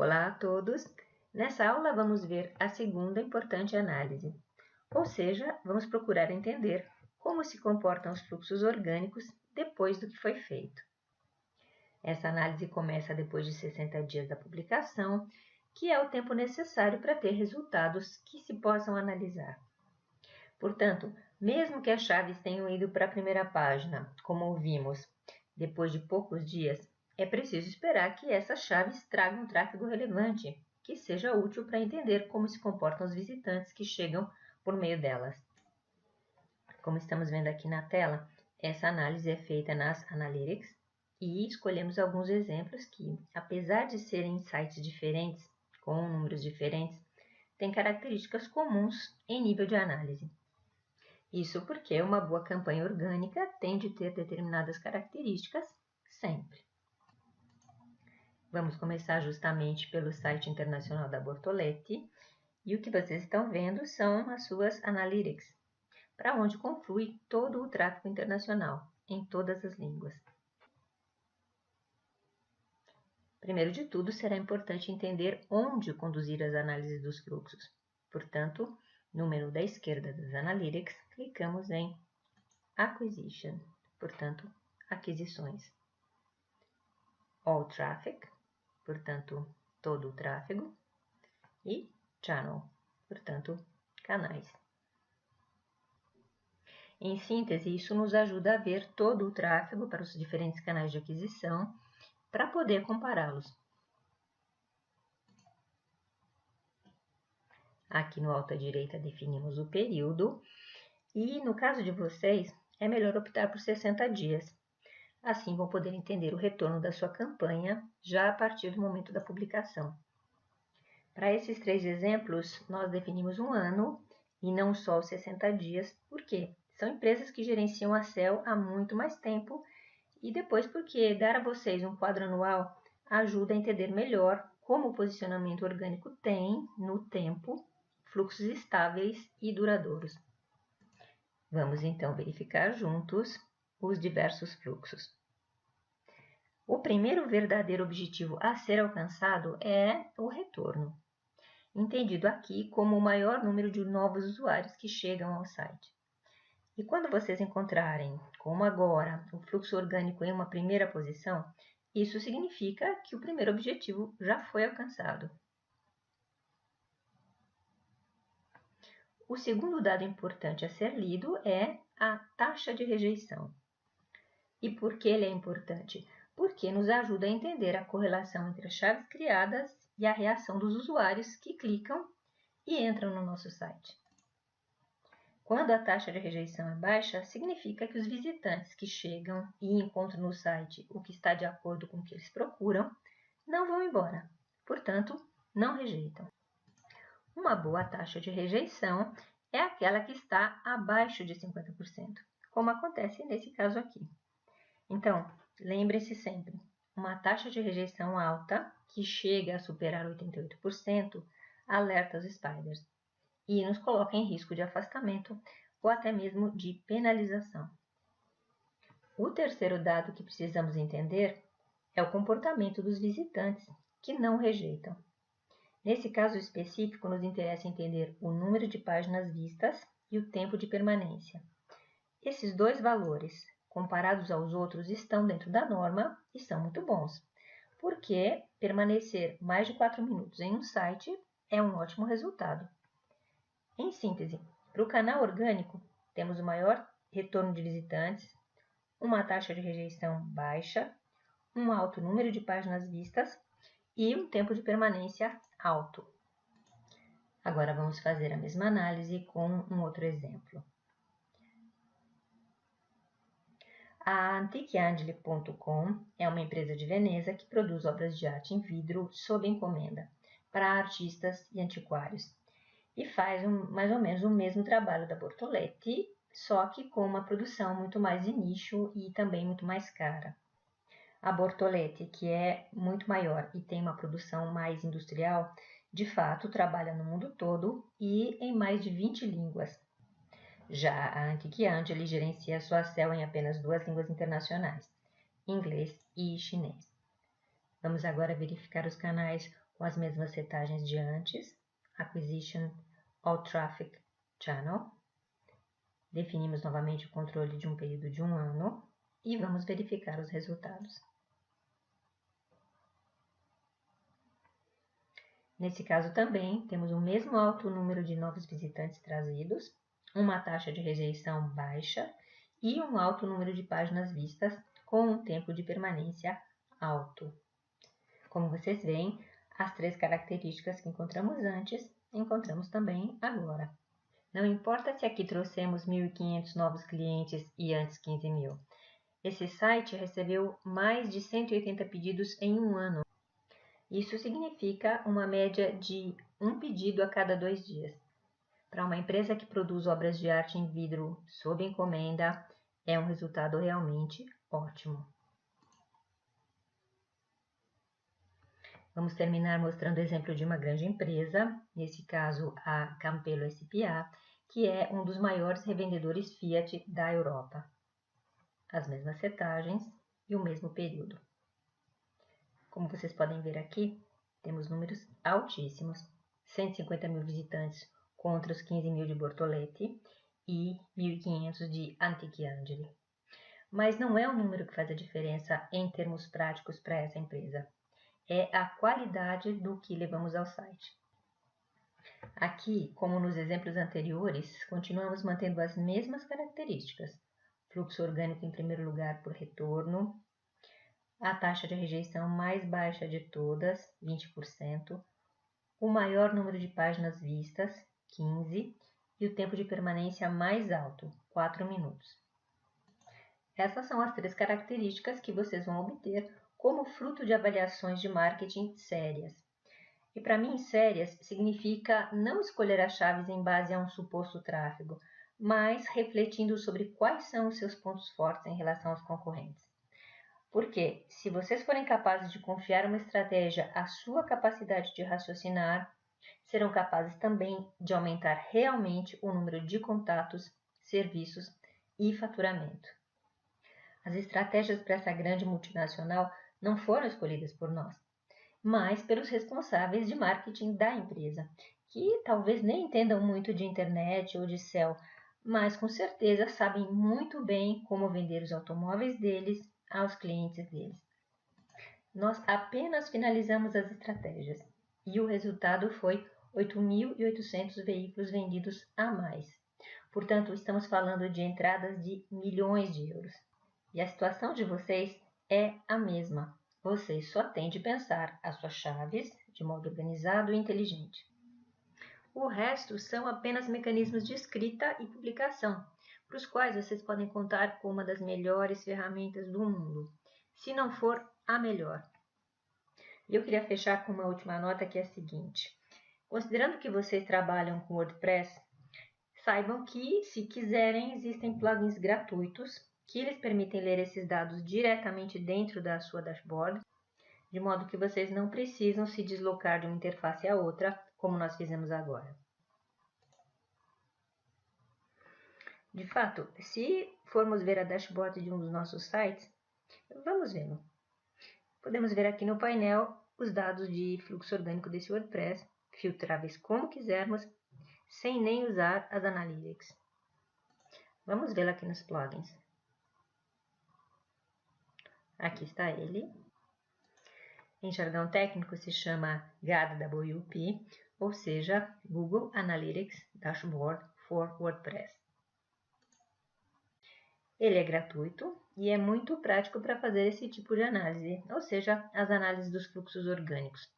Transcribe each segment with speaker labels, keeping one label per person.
Speaker 1: Olá a todos! Nessa aula vamos ver a segunda importante análise, ou seja, vamos procurar entender como se comportam os fluxos orgânicos depois do que foi feito. Essa análise começa depois de 60 dias da publicação, que é o tempo necessário para ter resultados que se possam analisar. Portanto, mesmo que as chaves tenham ido para a primeira página, como vimos, depois de poucos dias, é preciso esperar que essas chaves tragam tráfego relevante, que seja útil para entender como se comportam os visitantes que chegam por meio delas. Como estamos vendo aqui na tela, essa análise é feita nas Analytics e escolhemos alguns exemplos que, apesar de serem sites diferentes, com números diferentes, têm características comuns em nível de análise. Isso porque uma boa campanha orgânica tem de ter determinadas características sempre. Vamos começar justamente pelo site internacional da Bortoletti e o que vocês estão vendo são as suas Analytics, para onde conflui todo o tráfego internacional, em todas as línguas. Primeiro de tudo, será importante entender onde conduzir as análises dos fluxos. Portanto, no menu da esquerda das Analytics, clicamos em Acquisition, portanto, aquisições. All Traffic, portanto, todo o tráfego. E Channel, portanto, canais. Em síntese, isso nos ajuda a ver todo o tráfego para os diferentes canais de aquisição, para poder compará-los. Aqui no alto à direita definimos o período e, no caso de vocês, é melhor optar por 60 dias. Assim vão poder entender o retorno da sua campanha já a partir do momento da publicação. Para esses 3 exemplos, nós definimos um ano e não só os 60 dias, porque são empresas que gerenciam a SEO há muito mais tempo e depois porque dar a vocês um quadro anual ajuda a entender melhor como o posicionamento orgânico tem, no tempo, fluxos estáveis e duradouros. Vamos então verificar juntos os diversos fluxos. O primeiro verdadeiro objetivo a ser alcançado é o retorno, entendido aqui como o maior número de novos usuários que chegam ao site. E quando vocês encontrarem, como agora, o fluxo orgânico em uma primeira posição, isso significa que o primeiro objetivo já foi alcançado. O segundo dado importante a ser lido é a taxa de rejeição. E por que ele é importante? Porque nos ajuda a entender a correlação entre as chaves criadas e a reação dos usuários que clicam e entram no nosso site. Quando a taxa de rejeição é baixa, significa que os visitantes que chegam e encontram no site o que está de acordo com o que eles procuram, não vão embora, portanto, não rejeitam. Uma boa taxa de rejeição é aquela que está abaixo de 50%, como acontece nesse caso aqui. Então, lembre-se sempre, uma taxa de rejeição alta, que chega a superar 88%, alerta os spiders e nos coloca em risco de afastamento ou até mesmo de penalização. O terceiro dado que precisamos entender é o comportamento dos visitantes que não rejeitam. Nesse caso específico, nos interessa entender o número de páginas vistas e o tempo de permanência. Esses dois valores, comparados aos outros, estão dentro da norma e são muito bons, porque permanecer mais de 4 minutos em um site é um ótimo resultado. Em síntese, para o canal orgânico, temos o maior retorno de visitantes, uma taxa de rejeição baixa, um alto número de páginas vistas e um tempo de permanência alto. Agora vamos fazer a mesma análise com um outro exemplo. A antiqueangeli.com é uma empresa de Veneza que produz obras de arte em vidro sob encomenda para artistas e antiquários e faz mais ou menos o mesmo trabalho da Bortoletti, só que com uma produção muito mais de nicho e também muito mais cara. A Bortoletti, que é muito maior e tem uma produção mais industrial, de fato trabalha no mundo todo e em mais de 20 línguas. Já a Antique Angeli gerencia sua SEO em apenas 2 línguas internacionais, inglês e chinês. Vamos agora verificar os canais com as mesmas setagens de antes. Acquisition All Traffic Channel. Definimos novamente o controle de um período de 1 ano e vamos verificar os resultados. Nesse caso também temos o mesmo alto número de novos visitantes trazidos, uma taxa de rejeição baixa e um alto número de páginas vistas com um tempo de permanência alto. Como vocês veem, as 3 características que encontramos antes, encontramos também agora. Não importa se aqui trouxemos 1.500 novos clientes e antes 15.000. Esse site recebeu mais de 180 pedidos em 1 ano. Isso significa uma média de 1 pedido a cada 2 dias. Para uma empresa que produz obras de arte em vidro sob encomenda, é um resultado realmente ótimo. Vamos terminar mostrando o exemplo de uma grande empresa, nesse caso a Campello S.p.A., que é um dos maiores revendedores Fiat da Europa. As mesmas setagens e o mesmo período. Como vocês podem ver aqui, temos números altíssimos, 150.000 visitantes contra os 15.000 de Bortoletti e 1.500 de Antichiangeli. Mas não é o número que faz a diferença em termos práticos para essa empresa, é a qualidade do que levamos ao site. Aqui, como nos exemplos anteriores, continuamos mantendo as mesmas características. Fluxo orgânico em primeiro lugar por retorno, a taxa de rejeição mais baixa de todas, 20%, o maior número de páginas vistas, 15, e o tempo de permanência mais alto, 4 minutos. Essas são as 3 características que vocês vão obter como fruto de avaliações de marketing sérias. E para mim, sérias significa não escolher as chaves em base a um suposto tráfego, mas refletindo sobre quais são os seus pontos fortes em relação aos concorrentes. Porque, se vocês forem capazes de confiar uma estratégia à sua capacidade de raciocinar, serão capazes também de aumentar realmente o número de contatos, serviços e faturamento. As estratégias para essa grande multinacional não foram escolhidas por nós, mas pelos responsáveis de marketing da empresa, que talvez nem entendam muito de internet ou de SEO, mas com certeza sabem muito bem como vender os automóveis deles aos clientes deles. Nós apenas finalizamos as estratégias e o resultado foi 8.800 veículos vendidos a mais. Portanto, estamos falando de entradas de milhões de euros. E a situação de vocês é a mesma. Vocês só têm de pensar as suas chaves de modo organizado e inteligente. O resto são apenas mecanismos de escrita e publicação, para os quais vocês podem contar com uma das melhores ferramentas do mundo, se não for a melhor. E eu queria fechar com uma última nota que é a seguinte. Considerando que vocês trabalham com WordPress, saibam que, se quiserem, existem plugins gratuitos que eles permitem ler esses dados diretamente dentro da sua dashboard, de modo que vocês não precisam se deslocar de uma interface a outra, como nós fizemos agora. De fato, se formos ver a dashboard de um dos nossos sites, vamos vê-lo. Podemos ver aqui no painel os dados de fluxo orgânico desse WordPress, filtráveis como quisermos, sem nem usar as Analytics. Vamos vê-lo aqui nos plugins. Aqui está ele. Em jargão técnico se chama GADWP, ou seja, Google Analytics Dashboard for WordPress. Ele é gratuito e é muito prático para fazer esse tipo de análise, ou seja, as análises dos fluxos orgânicos.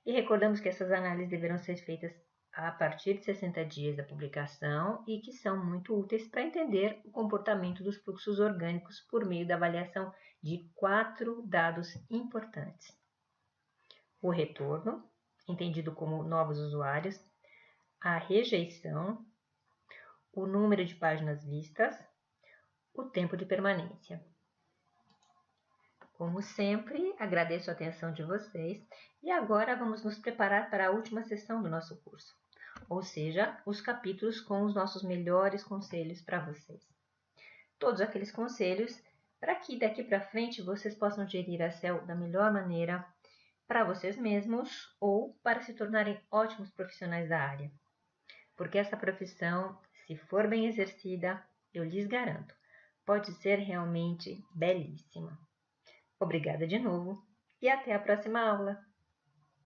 Speaker 1: E recordamos que essas análises deverão ser feitas a partir de 60 dias da publicação e que são muito úteis para entender o comportamento dos fluxos orgânicos por meio da avaliação de 4 dados importantes. O retorno, entendido como novos usuários, a rejeição, o número de páginas vistas, o tempo de permanência. Como sempre, agradeço a atenção de vocês e agora vamos nos preparar para a última sessão do nosso curso, ou seja, os capítulos com os nossos melhores conselhos para vocês. Todos aqueles conselhos para que daqui para frente vocês possam gerir a CEL da melhor maneira para vocês mesmos ou para se tornarem ótimos profissionais da área. Porque essa profissão, se for bem exercida, eu lhes garanto, pode ser realmente belíssima. Obrigada de novo e até a próxima aula!